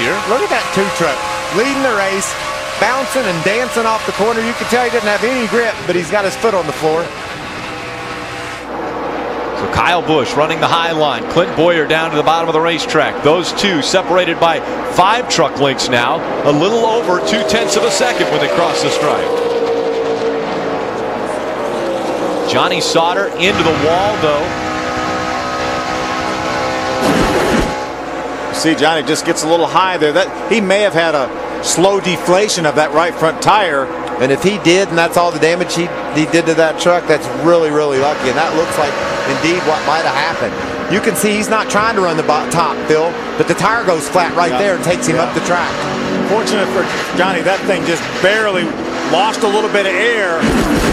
here. Look at that two truck leading the race, bouncing and dancing off the corner. You can tell he doesn't have any grip, but he's got his foot on the floor. So Kyle Busch running the high line. Clint Boyer down to the bottom of the racetrack. Those two separated by 5 truck lengths now. A little over 0.2 of a second when they cross the stripe. Johnny Sauter into the wall, though. See, Johnny just gets a little high there. That he may have had a slow deflation of that right front tire. And if he did, and that's all the damage he did to that truck, that's really, really lucky. And that looks like indeed what might have happened. You can see he's not trying to run the top, Phil, but the tire goes flat right there and takes him up the track. Fortunate for Johnny, that thing just barely lost a little bit of air.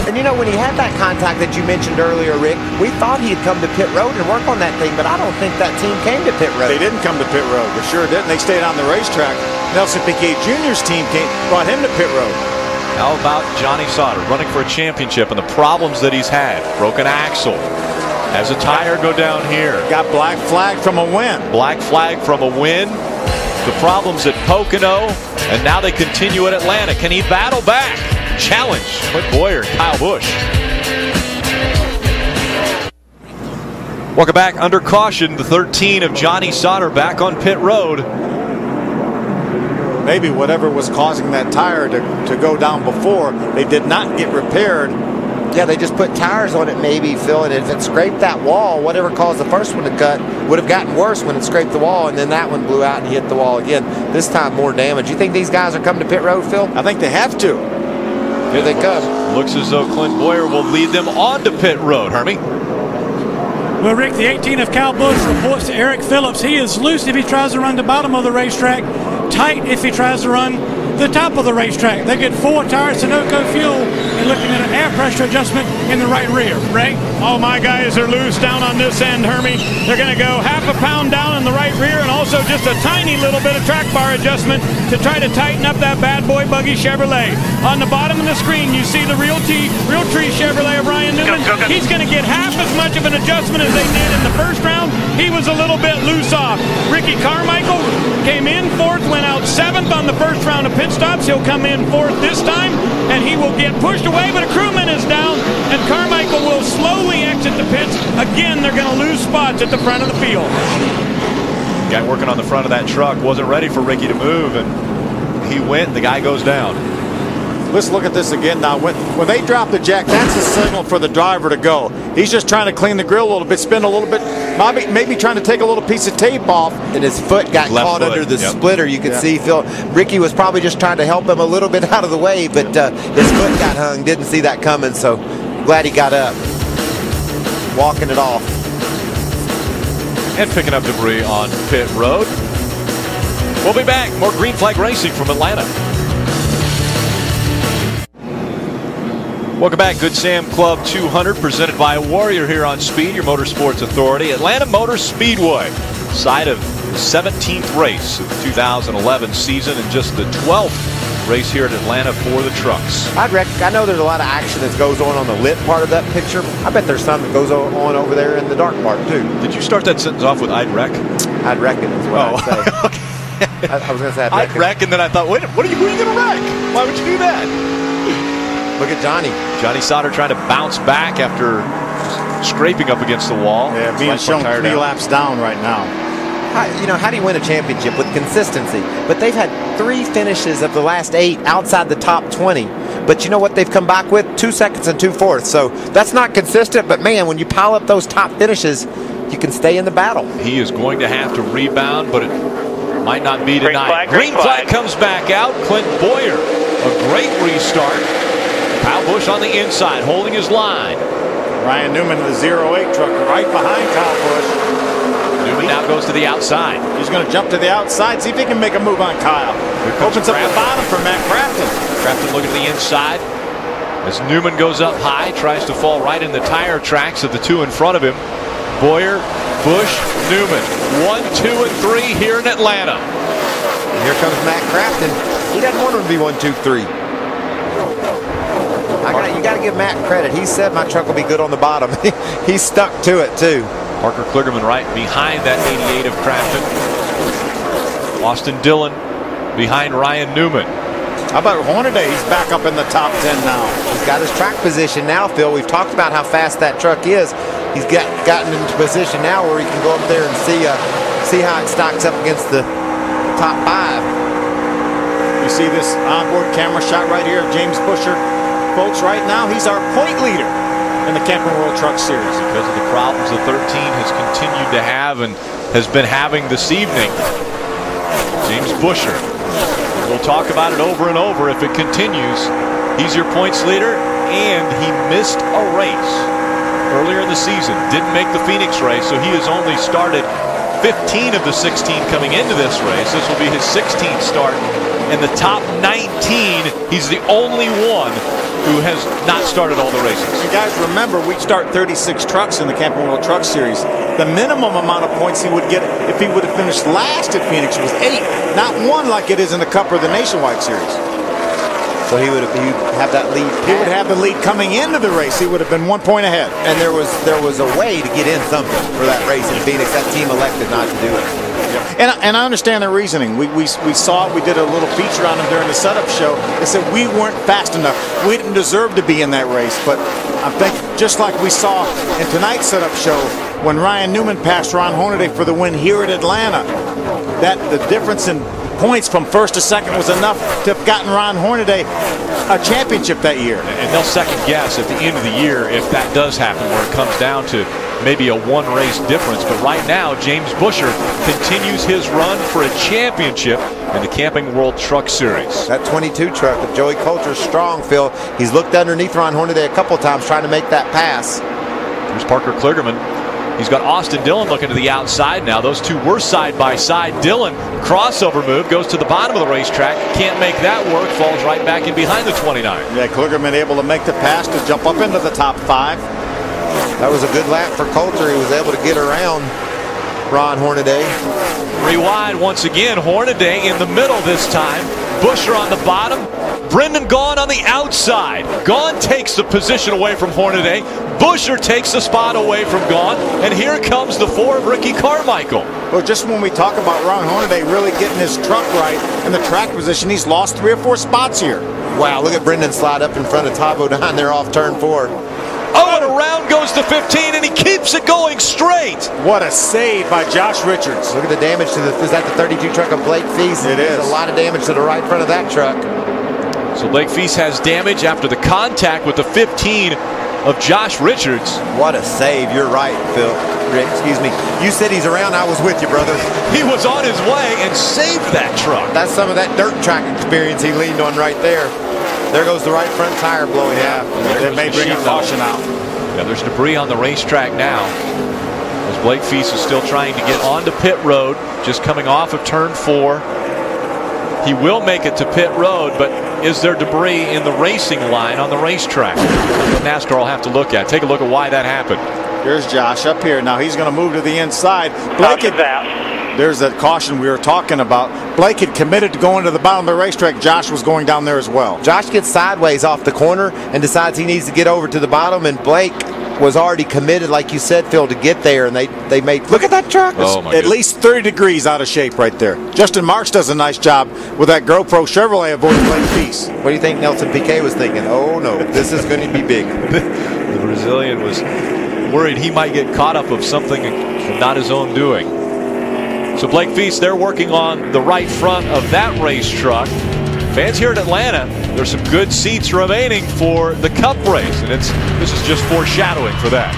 And you know, when he had that contact that you mentioned earlier, Rick, we thought he'd come to pit road and work on that thing, but I don't think that team came to pit road. They didn't come to pit road. They sure didn't. They stayed on the racetrack. Nelson Piquet Jr.'s team brought him to pit road. How about Johnny Sauter running for a championship and the problems that he's had? Broken axle. Has a tire go down here. Got black flag from a win. Black flag from a win. The problems at Pocono, and now they continue at Atlanta. Can he battle back? Challenge. Clint Boyer, Kyle Busch. Welcome back. Under caution, the 13 of Johnny Sauter back on pit road. Maybe whatever was causing that tire to go down before, they did not get repaired. Yeah, they just put tires on it maybe, Phil, and if it scraped that wall, whatever caused the first one to cut would have gotten worse when it scraped the wall, and then that one blew out and hit the wall again. This time more damage. You think these guys are coming to pit road, Phil? I think they have to. Here they come. Looks as though Clint Boyer will lead them on to pit road, Hermie. Well, Rick, the 18 of Kyle Busch reports to Eric Phillips. He is loose if he tries to run the bottom of the racetrack, tight if he tries to run the top of the racetrack. They get 4 tires, Sunoco fuel, and looking at an air pressure adjustment in the right rear. Ray? All my guys are loose down on this end, Hermie. They're going to go half a pound down in the right rear and also just a tiny little bit of track bar adjustment to try to tighten up that bad boy buggy Chevrolet. On the bottom of the screen, you see the Realtree Chevrolet of Ryan Newman. He's going to get half as much of an adjustment as they did in the first round. He was a little bit loose off. Ricky Carmichael came in 4th, went out 7th on the first round of pit stops. He'll come in 4th this time, and he will get pushed away, but a crewman is down, and Carmichael will slowly exit the pits. Again, they're going to lose spots at the front of the field. Guy working on the front of that truck wasn't ready for Ricky to move, and he went. The guy goes down. Let's look at this again now. When they drop the jack, that's a signal for the driver to go. He's just trying to clean the grill a little bit, spin a little bit, maybe trying to take a little piece of tape off. And his foot got caught under the splitter. You could see, Phil, Ricky was probably just trying to help him a little bit out of the way, but his foot got hung. Didn't see that coming, so glad he got up. Walking it off. And picking up debris on pit road. We'll be back. More Green Flag Racing from Atlanta. Welcome back. Good Sam Club 200 presented by Warrior here on Speed, your motorsports authority. Atlanta Motor Speedway, site of the 17th race of the 2011 season and just the 12th race here at Atlanta for the trucks. I know there's a lot of action that goes on the lit part of that picture. I bet there's some that goes on over there in the dark part too. Did you start that sentence off with "I'd wreck"? I'd reckon is what I'd say. Okay. I was going to say I'd wreck, and then I thought, wait, who are you going to wreck? Why would you do that? Look at Johnny. Johnny Sauter trying to bounce back after scraping up against the wall. Yeah, being shown 3 laps down right now. How do you win a championship? With consistency. But they've had 3 finishes of the last 8 outside the top 20. But you know what they've come back with? 2 seconds and 2 fourths. So that's not consistent. But man, when you pile up those top finishes, you can stay in the battle. He is going to have to rebound, but it might not be tonight. Green flag comes back out. Clint Boyer, a great restart. Kyle Busch on the inside, holding his line. Ryan Newman in the 08 truck right behind Kyle Busch. Newman now goes to the outside. He's going to jump to the outside, see if he can make a move on Kyle. Opens up the bottom for Matt Crafton. Crafton looking to the inside. As Newman goes up high, tries to fall right in the tire tracks of the 2 in front of him. Boyer, Busch, Newman. 1, 2, and 3 here in Atlanta. And here comes Matt Crafton. He doesn't want him to be 1, 2, 3. You got to give Matt credit. He said my truck will be good on the bottom. He stuck to it too. Parker Kligerman right behind that 88 of Crafton. Austin Dillon behind Ryan Newman. How about Hornaday? He's back up in the top 10 now. He's got his track position now, Phil. We've talked about how fast that truck is. He's gotten into position now where he can go up there and see how it stacks up against the top 5. You see this onboard camera shot right here of James Busher. Folks, right now he's our point leader in the Camping World Truck Series. Because of the problems the 13 has continued to have and has been having this evening. James Busher. We'll talk about it over and over if it continues. He's your points leader, and he missed a race earlier in the season. Didn't make the Phoenix race, so he has only started 15 of the 16 coming into this race. This will be his 16th start. In the top 19, he's the only one who has not started all the races. You guys remember, we start 36 trucks in the Camping World Truck Series. The minimum amount of points he would get if he would have finished last at Phoenix was 8, not 1 like it is in the Cup or the Nationwide Series. So he would have that lead. He would have the lead coming into the race. He would have been 1 point ahead. And there was a way to get in something for that race in Phoenix. That team elected not to do it. And I understand their reasoning. We saw it. We did a little feature on them during the setup show. They said we weren't fast enough. We didn't deserve to be in that race. But I think just like we saw in tonight's setup show when Ryan Newman passed Ron Hornaday for the win here at Atlanta, that the difference in points from first to second was enough to have gotten Ron Hornaday a championship that year. And they'll second guess at the end of the year if that does happen, where it comes down to maybe a 1 race difference. But right now, James Busher continues his run for a championship in the Camping World Truck Series. That 22 truck with Joey Coulter's strong, Phil. He's looked underneath Ron Hornaday a couple times trying to make that pass. Here's Parker Kligerman. He's got Austin Dillon looking to the outside now. Those two were side by side. Dillon, crossover move, goes to the bottom of the racetrack. Can't make that work. Falls right back in behind the 29. Yeah, Kligerman able to make the pass to jump up into the top 5. That was a good lap for Coulter. He was able to get around Ron Hornaday. 3 wide once again. Hornaday in the middle this time. Busher on the bottom. Brendan Gaughan on the outside. Gaughan takes the position away from Hornaday. Busher takes the spot away from Gaughan. And here comes the 4 of Ricky Carmichael. Well, just when we talk about Ron Hornaday really getting his truck right in the track position, he's lost 3 or 4 spots here. Wow, look at Brendan slide up in front of Tabo down there off turn 4. Oh, and around goes the 15, and he keeps it going straight. What a save by Josh Richards. Look at the damage to is that the 32 truck of Blake Feast? It is. There's a lot of damage to the right front of that truck. So Blake Feast has damage after the contact with the 15 of Josh Richards. What a save. You're right, Phil. Excuse me. You said he's around. I was with you, brother. He was on his way and saved that truck. That's some of that dirt track experience he leaned on right there. There goes the right front tire blowing out. It may bring a caution out. Yeah, there's debris on the racetrack now. As Blake Feast is still trying to get onto pit road, just coming off of turn 4. He will make it to pit road, but is there debris in the racing line on the racetrack? NASCAR will have to look at. Take a look at why that happened. Here's Josh up here. Now he's going to move to the inside. Blake there's that caution we were talking about. Blake had committed to going to the bottom of the racetrack. Josh was going down there as well. Josh gets sideways off the corner and decides he needs to get over to the bottom, and Blake was already committed, like you said, Phil, to get there, and they made, look at that truck. Oh, my at least 30 degrees out of shape right there. Justin Marks does a nice job with that GoPro Chevrolet avoiding Blake Feast. What do you think Nelson Piquet was thinking? Oh no, this is going to be big. The Brazilian was worried he might get caught up of something not his own doing. So Blake Feast, they're working on the right front of that race truck. Fans here in Atlanta, there's some good seats remaining for the Cup race, and this is just foreshadowing for that.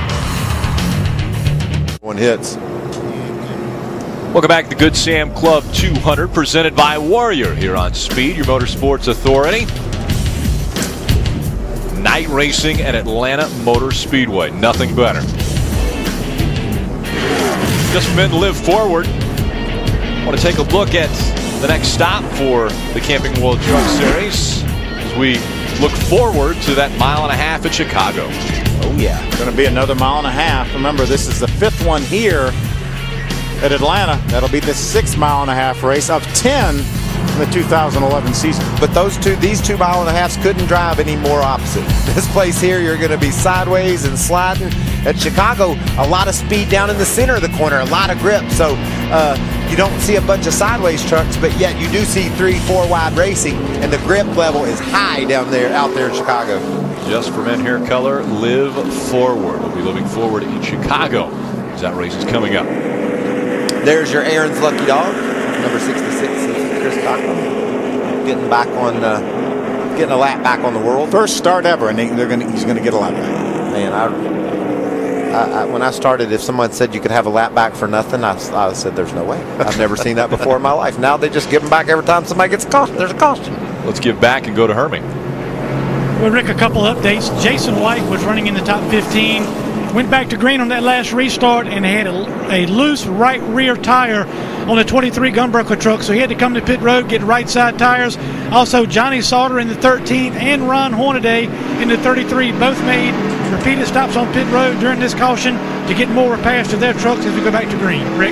One hits. Welcome back to Good Sam Club 200, presented by Warrior here on Speed, your motorsports authority. Night racing at Atlanta Motor Speedway, nothing better. Just a minute to live forward. I want to take a look at the next stop for the Camping World Truck Series as we look forward to that 1.5 miles at Chicago. Oh yeah, going to be another 1.5 miles. Remember, this is the 5th one here at Atlanta. That'll be the 6.5 mile race of 10 in the 2011 season. But these 2.5 miles couldn't drive any more opposite. This place here, you're going to be sideways and sliding. At Chicago, a lot of speed down in the center of the corner, a lot of grip. So You don't see a bunch of sideways trucks, but yet you do see 3-4 wide racing, and the grip level is high out there in Chicago. Just for men hair color, live forward. We'll be living forward in Chicago as that race is coming up. There's your Aaron's Lucky Dog, number 66, Chris Cochran, getting back on, getting a lap back on the world. First start ever, and he's gonna get a lap back. Man, when I started, if someone said you could have a lap back for nothing, I said there's no way. I've never seen that before in my life. Now they just give them back every time somebody gets a caution. There's a caution. Let's give back and go to Hermie. Well, Rick, a couple updates. Jason White was running in the top 15. Went back to green on that last restart and had a loose right rear tire on the 23 Gunbroker truck, so he had to come to pit road, get right side tires. Also, Johnny Sauter in the 13 and Ron Hornaday in the 33 both made repeated stops on pit road during this caution to get more repairs to their trucks as we go back to green. Rick?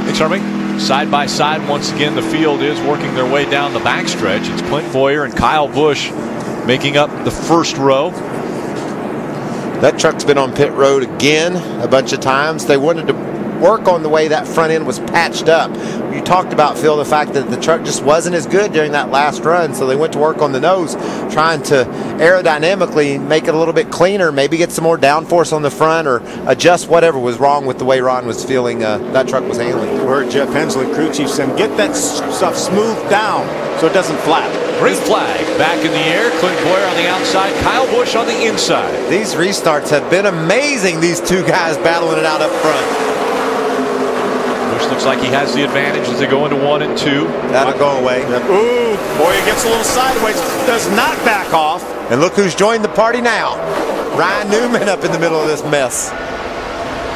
Thanks, Hermie. Side by side, once again, the field is working their way down the backstretch. It's Clint Boyer and Kyle Busch making up the first row. That truck's been on pit road again a bunch of times. They wanted to work on the way that front end was patched up. You talked about, Phil, the fact that the truck just wasn't as good during that last run, so they went to work on the nose, trying to aerodynamically make it a little bit cleaner, maybe get some more downforce on the front or adjust whatever was wrong with the way Ron was feeling that truck was handling. We heard Jeff Hensley, crew chief, saying, get that stuff smoothed down so it doesn't flap. Green flag back in the air. Clint Boyer on the outside, Kyle Busch on the inside. These restarts have been amazing, these two guys battling it out up front. Busch looks like he has the advantage as they go into 1 and 2. That'll go away. Ooh, Boyer gets a little sideways, does not back off. And look who's joined the party now. Ryan Newman up in the middle of this mess.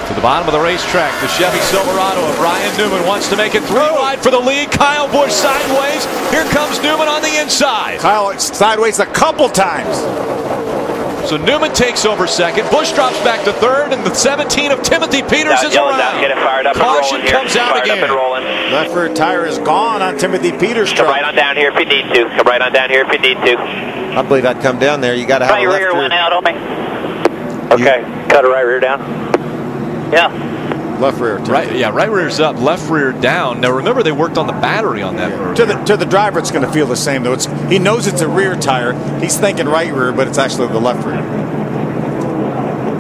To the bottom of the racetrack, the Chevy Silverado of Ryan Newman wants to make it 3 wide for the lead. Kyle Busch sideways. Here comes Newman on the inside. Kyle sideways a couple times. So Newman takes over second. Busch drops back to third, and the 17 of Timothy Peters is around. Get it fired up. Caution comes out again. Left rear tire is gone on Timothy Peters' truck. Come right on down here if you need to. Come right on down here if you need to. I believe I'd come down there. You got to have a left rear rear. One out on me. Okay, cut a right rear down. Yeah. Left rear. Right rear's up, left rear down. Now remember, they worked on the battery on that. To the driver, it's going to feel the same though. He knows it's a rear tire. He's thinking right rear, but it's actually the left rear.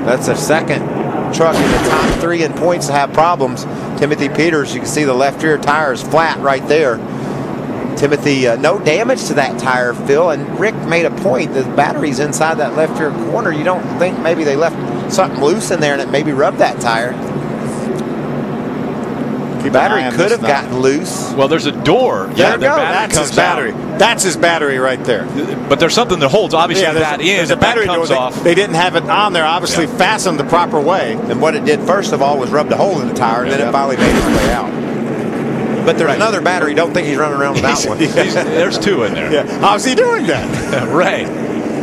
That's a second truck in the top 3 in points to have problems. Timothy Peters, you can see the left rear tire is flat right there. Timothy, no damage to that tire, Phil. And Rick made a point. The battery's inside that left rear corner. You don't think maybe they left something loose in there and it maybe rubbed that tire? The battery could have gotten loose. Well, there's a door. There you go. That's his battery. That's his battery right there. But there's something that holds, obviously, that in. There's a battery comes off. They didn't have it on there, obviously fastened the proper way. And what it did first of all was rubbed a hole in the tire, and then it finally made its way out. But there's another battery. Don't think he's running around without one. There's 2 in there. Yeah. How's he doing that? Right.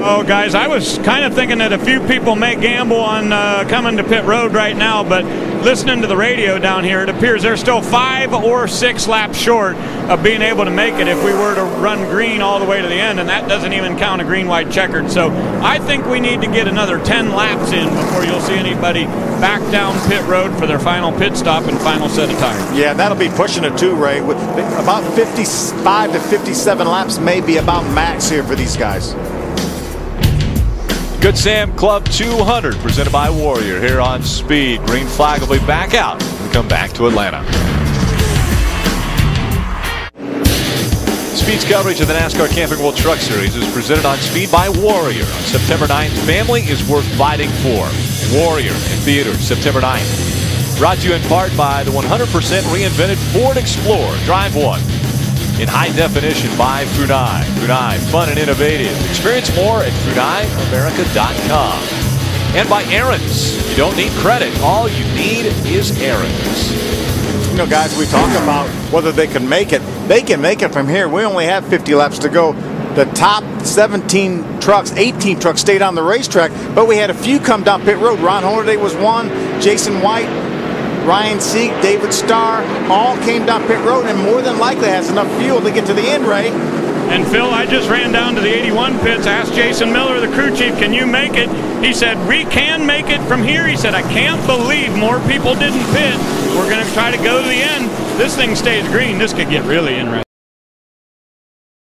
Oh, guys, I was kind of thinking that a few people may gamble on coming to pit road right now, but listening to the radio down here, it appears they're still 5 or 6 laps short of being able to make it if we were to run green all the way to the end, and that doesn't even count a green, white, checkered. So I think we need to get another 10 laps in before you'll see anybody back down pit road for their final pit stop and final set of tires. Yeah, that'll be pushing it too, Ray. With about 55 to 57 laps may be about max here for these guys. Good Sam Club 200 presented by Warrior here on Speed. Green flag will be back out when we come back to Atlanta. Speed's coverage of the NASCAR Camping World Truck Series is presented on Speed by Warrior. On September 9th, family is worth fighting for. Warrior in theaters September 9th. Brought to you in part by the 100% reinvented Ford Explorer. Drive one. In high definition by Funai. Funai, fun and innovative. Experience more at FunaiAmerica.com. And by Aaron's. You don't need credit. All you need is Aaron's. You know, guys, we talk about whether they can make it. They can make it from here. We only have 50 laps to go. The top 17 trucks, 18 trucks stayed on the racetrack, but we had a few come down pit road. Ron Hornaday was one, Jason White, Ryan Sieg, David Starr, all came down pit road and more than likely has enough fuel to get to the end, Ray. And Phil, I just ran down to the 81 pits, asked Jason Miller, the crew chief, can you make it? He said, we can make it from here. He said, I can't believe more people didn't pit We're going to try to go to the end. This thing stays green. This could get really interesting.